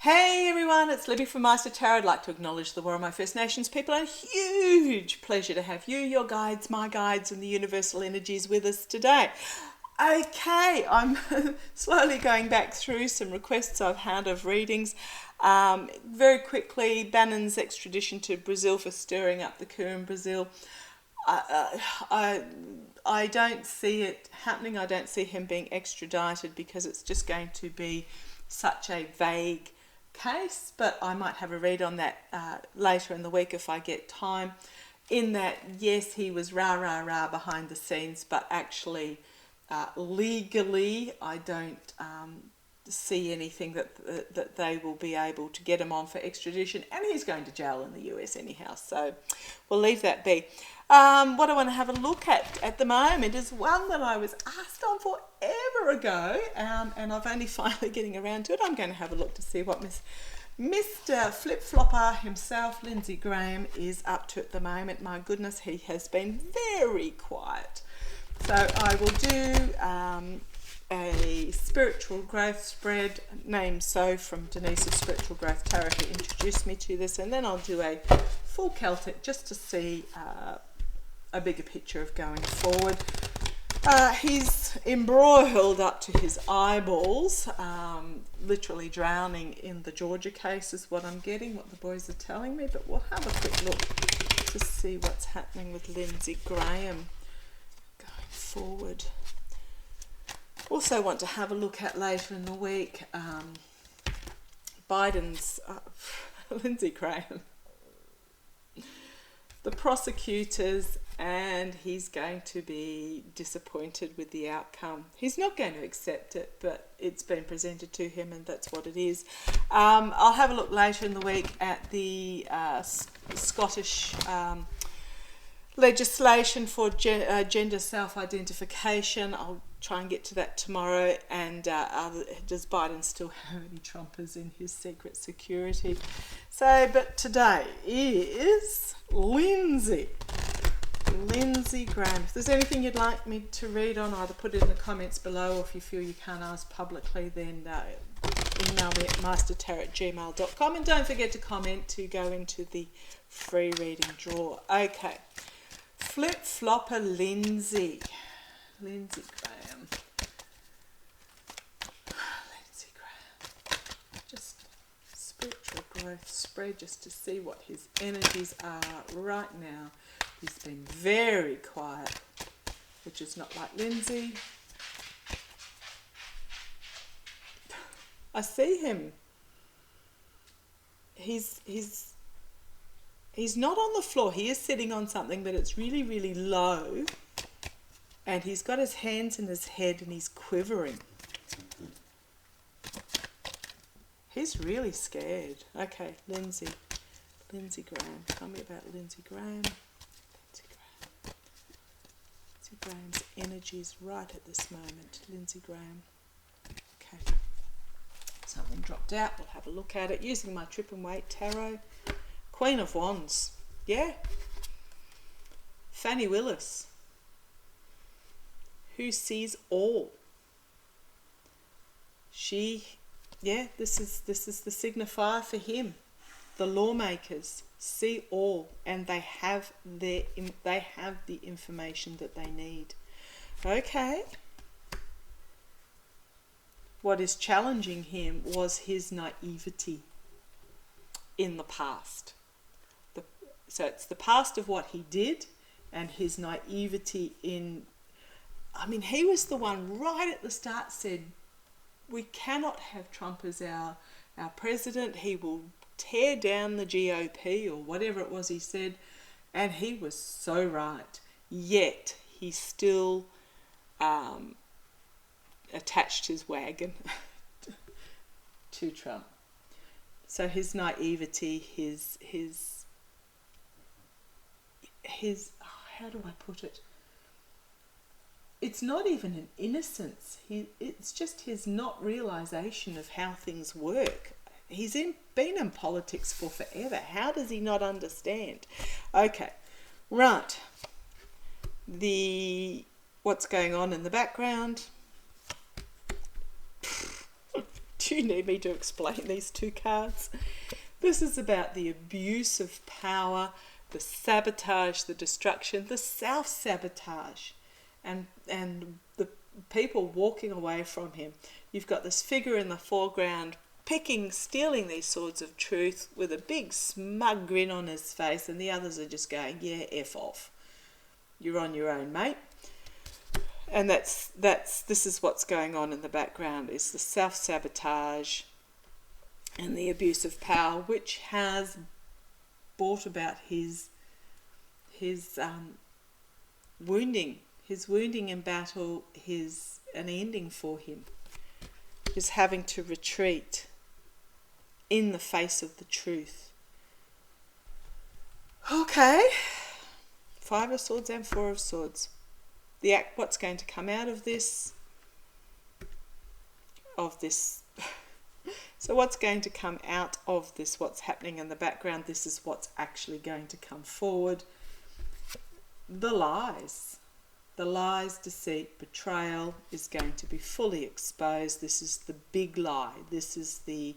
Hey everyone, it's Libby from Master Tarot. I'd like to acknowledge the War of my First Nations people and a huge pleasure to have you, your guides, my guides and the universal energies with us today. Okay, I'm slowly going back through some requests I've had of readings. Very quickly, Bannon's extradition to Brazil for stirring up the coup in Brazil. I don't see it happening. I don't see him being extradited because it's just going to be such a vague case, but I might have a read on that later in the week if I get time. In that, yes, he was rah behind the scenes, but actually legally I don't see anything that they will be able to get him on for extradition, and he's going to jail in the US anyhow, so we'll leave that be. What I want to have a look at the moment is one that I was asked on forever ago, and I've only finally getting around to it. I'm going to have a look to see what Mr. Flip-Flopper himself, Lindsay Graham, is up to at the moment. My goodness, he has been very quiet. So I will do a spiritual growth spread named So from Denise's Spiritual Growth Tarot, who introduced me to this, and then I'll do a full Celtic just to see a bigger picture of going forward. He's embroiled up to his eyeballs, literally drowning in the Georgia case is what I'm getting, what the boys are telling me, but we'll have a quick look to see what's happening with Lindsay Graham going forward. Also want to have a look at later in the week Biden's Lindsay Graham, the prosecutors, and he's going to be disappointed with the outcome. He's not going to accept it, but it's been presented to him and that's what it is. I'll have a look later in the week at the Scottish legislation for gender self-identification. I'll try and get to that tomorrow. And does Biden still have any Trumpers in his secret security? So, but today is Lindsay Graham. If there's anything you'd like me to read on, either put it in the comments below, or if you feel you can't ask publicly, then email me at mastertarot@gmail.com, and don't forget to comment to go into the free reading draw. Okay, Flip-Flopper Lindsay Graham. Just spiritual growth spread just to see what his energies are right now. He's been very quiet, which is not like Lindsay. I see him. He's not on the floor. He is sitting on something, but it's really, really low. And he's got his hands in his head and he's quivering. He's really scared. Okay, Lindsay Graham. Tell me about Lindsay Graham. Lindsay Graham's energies right at this moment. Lindsay Graham. Okay. Something dropped out. We'll have a look at it using my Trip and Wait tarot. Queen of Wands. Yeah. Fanny Willis, who sees all. This is the signifier for him. The lawmakers see all, and they have the information that they need. Okay. What is challenging him was his naivety in the past. So it's the past of what he did and his naivety in... I mean, he was the one right at the start said, we cannot have Trump as our president. He will tear down the GOP, or whatever it was he said. And he was so right. Yet he still attached his wagon to Trump. So his naivety, his how do I put it? It's not even an innocence. It's just his not realization of how things work. He's been in politics for forever. How does he not understand? Okay, right. What's going on in the background? Do you need me to explain these two cards? This is about the abuse of power, the sabotage, the destruction, the self-sabotage, and the people walking away from him. You've got this figure in the foreground stealing these swords of truth with a big smug grin on his face, and the others are just going, yeah, F off. You're on your own, mate. And this is what's going on in the background, is the self-sabotage and the abuse of power, which has brought about his wounding in battle, an ending for him, is having to retreat in the face of the truth. Okay, 5 of Swords and 4 of Swords. What's going to come out of this? So what's going to come out of this? What's happening in the background? This is what's actually going to come forward. The lies, deceit, betrayal is going to be fully exposed. This is the big lie. This is the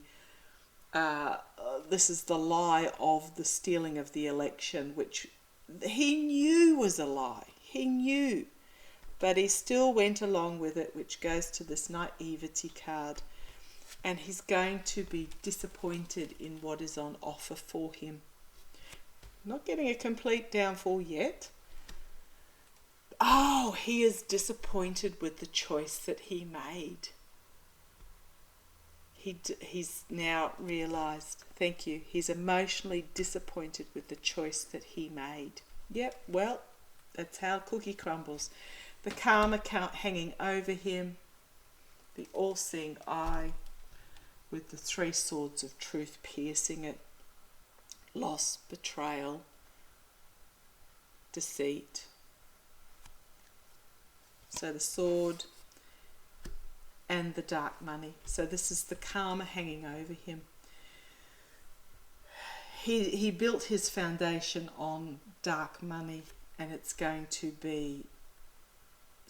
lie of the stealing of the election, which he knew was a lie. He knew. But he still went along with it, which goes to this naivety card. And he's going to be disappointed in what is on offer for him. Not getting a complete downfall yet. Oh, he is disappointed with the choice that he made. He's now realised, thank you, he's emotionally disappointed with the choice that he made. Yep, well, that's how cookie crumbles. The karma count hanging over him, the all-seeing eye with the 3 swords of truth piercing it, loss, betrayal, deceit. So the sword and the dark money. So this is the karma hanging over him. He built his foundation on dark money, and it's going to be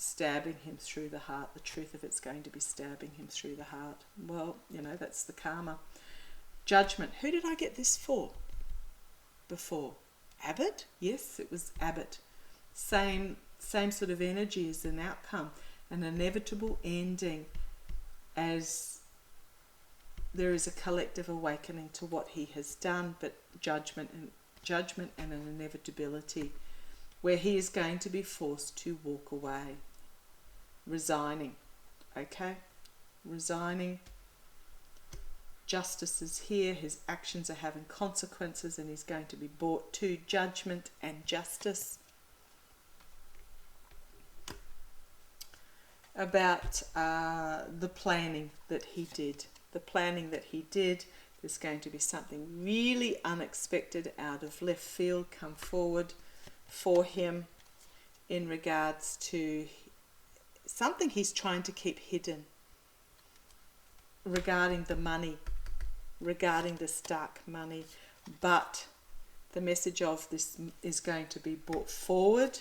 stabbing him through the heart. The truth of it's going to be stabbing him through the heart. Well, that's the karma. Judgment. Who did I get this for before? Abbott? Yes, it was Abbott. Same sort of energy as an outcome, an inevitable ending, as there is a collective awakening to what he has done, but judgment and an inevitability, where he is going to be forced to walk away, resigning. Okay, resigning. Justice is here. His actions are having consequences, and he's going to be brought to judgment and justice. About the planning that he did. There's going to be something really unexpected out of left field come forward for him in regards to something he's trying to keep hidden regarding the money, regarding this dark money. But the message of this is going to be brought forward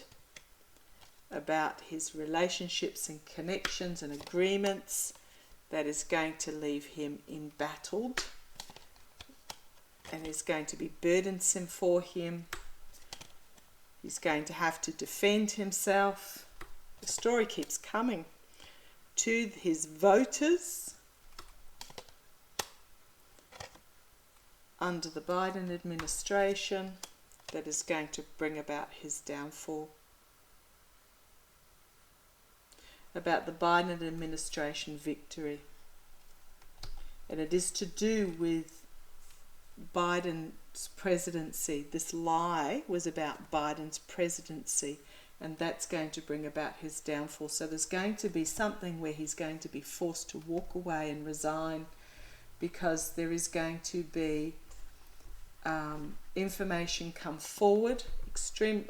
about his relationships and connections and agreements that is going to leave him embattled and is going to be burdensome for him. He's going to have to defend himself. The story keeps coming to his voters under the Biden administration that is going to bring about his downfall. About the Biden administration victory. And it is to do with Biden's presidency. This lie was about Biden's presidency, and that's going to bring about his downfall. So there's going to be something where he's going to be forced to walk away and resign, because there is going to be information come forward,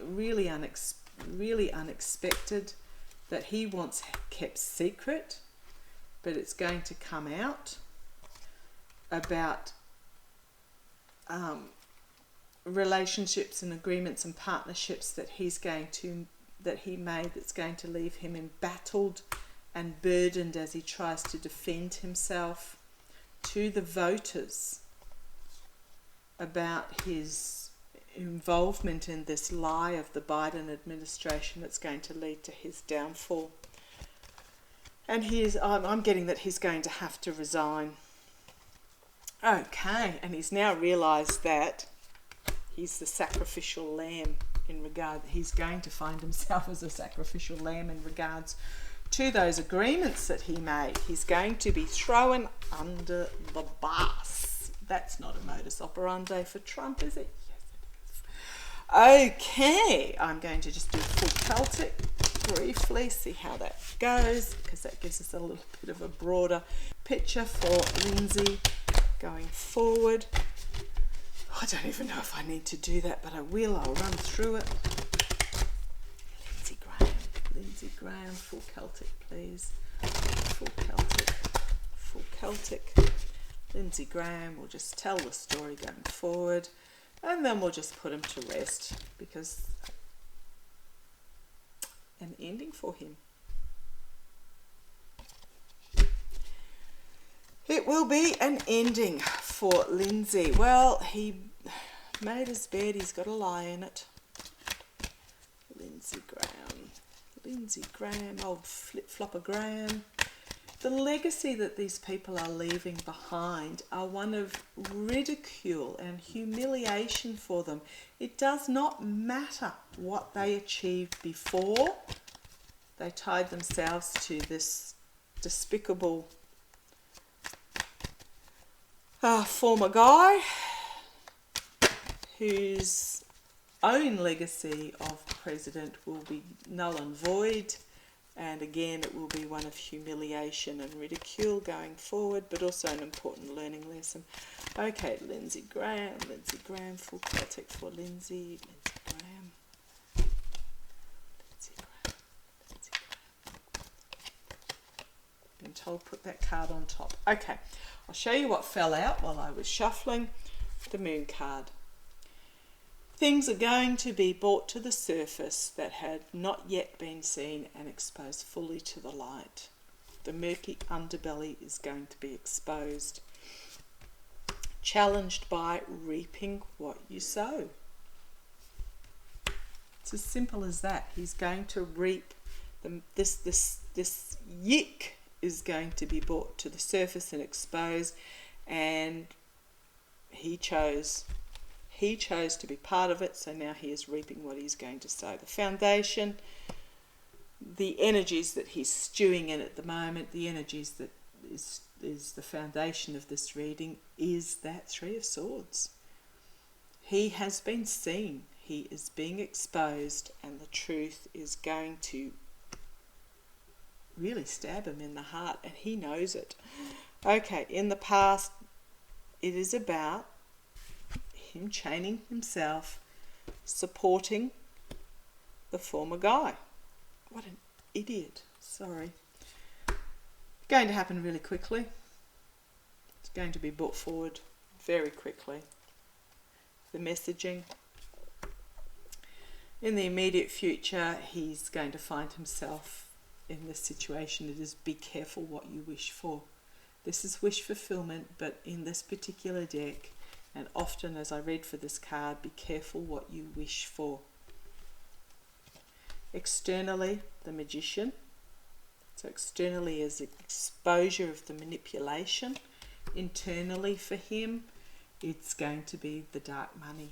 really unexpected, that he wants kept secret, but it's going to come out about relationships and agreements and partnerships that he made that's going to leave him embattled and burdened as he tries to defend himself. to the voters about his involvement in this lie of the Biden administration that's going to lead to his downfall. And I'm getting that he's going to have to resign. Okay, and he's now realised that he's the sacrificial lamb he's going to find himself as a sacrificial lamb in regards to those agreements that he made. He's going to be thrown under the bus. That's not a modus operandi for Trump, is it? Yes, it is. Okay, I'm going to just do full Celtic briefly, see how that goes, because that gives us a little bit of a broader picture for Lindsay going forward. I don't even know if I need to do that, but I will. I'll run through it. Lindsay Graham, full Celtic, please. Full Celtic, full Celtic. Lindsay Graham, we'll just tell the story going forward, and then we'll just put him to rest, because an ending for him. It will be an ending for Lindsay. Well, he made his bed, he's got a lie in it. Lindsay Graham, old flip-flopper Graham. The legacy that these people are leaving behind are one of ridicule and humiliation for them. It does not matter what they achieved before. They tied themselves to this despicable former guy whose own legacy of president will be null and void, and again it will be one of humiliation and ridicule going forward, but also an important learning lesson. Okay, Lindsay Graham, full Celtic for Lindsay Graham. Been told put that card on top. Okay, I'll show you what fell out while I was shuffling. The moon card. Things are going to be brought to the surface that had not yet been seen and exposed fully to the light. The murky underbelly is going to be exposed. Challenged by reaping what you sow. It's as simple as that. He's going to reap this yick is going to be brought to the surface and exposed, and he chose to be part of it, so now he is reaping what he's going to sow. The foundation, the energies that he's stewing in at the moment, the energies that is the foundation of this reading, is that Three of Swords. He has been seen, he is being exposed, and the truth is going to really stab him in the heart, and he knows it. Okay, in the past, it is about him chaining himself, supporting the former guy. What an idiot. Sorry. Going to happen really quickly. It's going to be brought forward very quickly. The messaging. In the immediate future, he's going to find himself in this situation. It is be careful what you wish for. This is wish fulfillment, but in this particular deck, and often as I read for this card, be careful what you wish for. Externally, the Magician. So externally is exposure of the manipulation. Internally for him, it's going to be the dark money.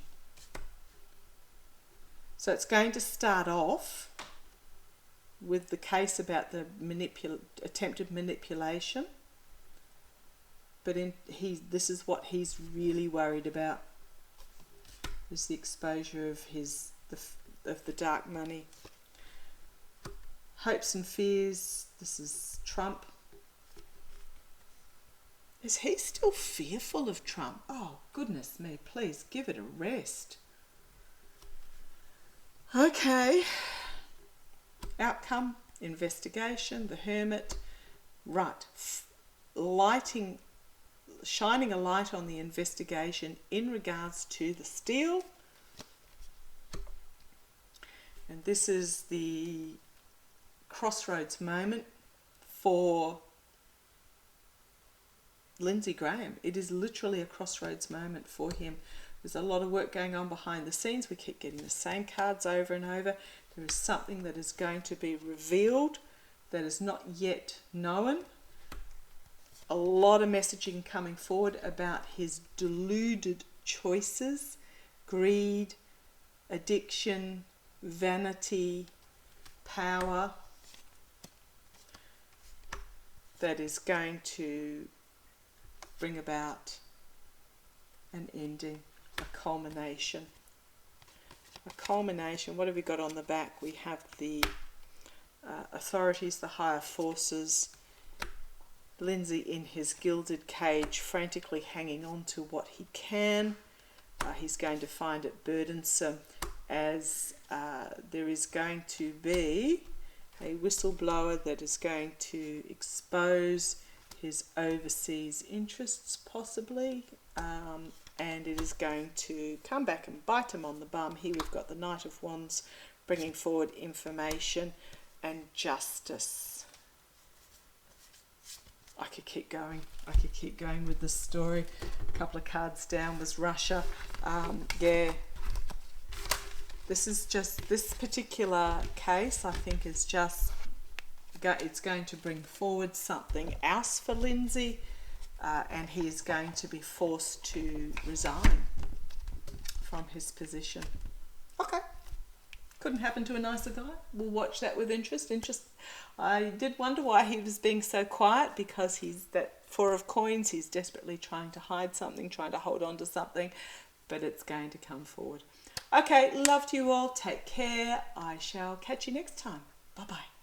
So it's going to start off with the case about the attempted manipulation. But this is what he's really worried about, is the exposure of the dark money. Hopes and fears. This is Trump. Is he still fearful of Trump? Oh, goodness me, please give it a rest. Okay. Outcome, investigation, the Hermit. Right. Shining a light on the investigation in regards to the steal. And this is the crossroads moment for Lindsay Graham. It is literally a crossroads moment for him. There's a lot of work going on behind the scenes. We keep getting the same cards over and over. There is something that is going to be revealed that is not yet known. A lot of messaging coming forward about his deluded choices, greed, addiction, vanity, power, that is going to bring about an ending, a culmination. A culmination. What have we got on the back? We have the authorities, the higher forces, Lindsay in his gilded cage, frantically hanging on to what he can. He's going to find it burdensome, as there is going to be a whistleblower that is going to expose his overseas interests, possibly, and it is going to come back and bite him on the bum. Here we've got the Knight of Wands bringing forward information and justice. I could keep going. I could keep going with this story. A couple of cards down was Russia. Yeah. This particular case, I think, is just, it's going to bring forward something else for Lindsay, and he is going to be forced to resign from his position. Okay. Couldn't happen to a nicer guy. We'll watch that with interest. I did wonder why he was being so quiet, because he's that Four of Coins. He's desperately trying to hide something, trying to hold on to something, but it's going to come forward. Okay, love to you all. Take care. I shall catch you next time. Bye-bye.